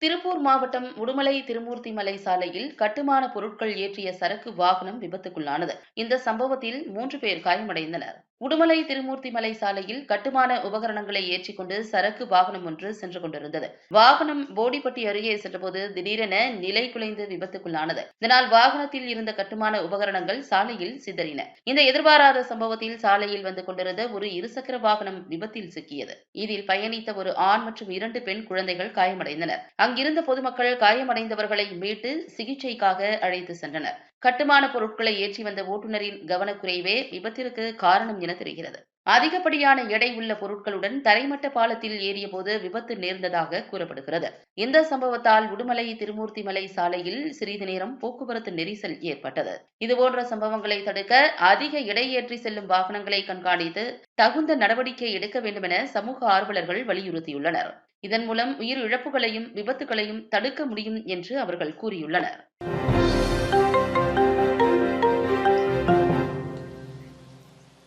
திருப்பூர் மாவட்டம் உடுமலை திருமூர்த்திமலை சாலையில் கட்டுமான பொருட்கள் ஏற்றிய சரக்கு வாகனம் விபத்துக்குள்ளானது. இந்த சம்பவத்தில் 3 பேர் காயமடைந்தனர். உடுமலை திருமூர்த்திமலை சாலையில் கட்டுமான உபகரணங்களை ஏற்றிக்கொண்டு சரக்கு வாகனம் ஒன்று சென்று கொண்டிருந்தது. வாகனம் போடிப்பட்டி அருகே சென்றபோது திடீரென நிலை குலைந்து விபத்துக்குள்ளானது. இதனால் வாகனத்தில் இருந்த கட்டுமான உபகரணங்கள் சாலையில் சிதறின. இந்த எதிர்பாராத சம்பவத்தில் சாலையில் வந்து கொண்டிருந்த ஒரு இருசக்கர வாகனம் விபத்தில் சிக்கியது. இதில் பயணித்த ஒரு ஆண் மற்றும் 2 பெண் குழந்தைகள் காயமடைந்தனர். அங்கிருந்த பொதுமக்கள் காயமடைந்தவர்களை மீட்டு சிகிச்சைக்காக அழைத்து சென்றனர். கட்டுமான பொருட்களை ஏற்றி வந்த ஓட்டுநரின் கவனக்குறைவே விபத்திற்கு காரணம் என தெரிகிறது. அதிகப்படியான எடை உள்ள பொருட்களுடன் தரைமட்ட பாலத்தில் ஏறியபோது விபத்து நேர்ந்ததாக கூறப்படுகிறது. இந்த சம்பவத்தால் உடுமலை திருமூர்த்திமலை சாலையில் சிறிது நேரம் போக்குவரத்து நெரிசல் ஏற்பட்டது. இதுபோன்ற சம்பவங்களை தடுக்க அதிக எடை ஏற்றி செல்லும் வாகனங்களை கண்காணித்து தகுந்த நடவடிக்கை எடுக்க வேண்டுமென சமூக ஆர்வலர்கள் வலியுறுத்தியுள்ளனர். இதன் மூலம் உயிரிழப்புகளையும் விபத்துகளையும் தடுக்க முடியும் என்று அவர்கள் கூறியுள்ளனர்.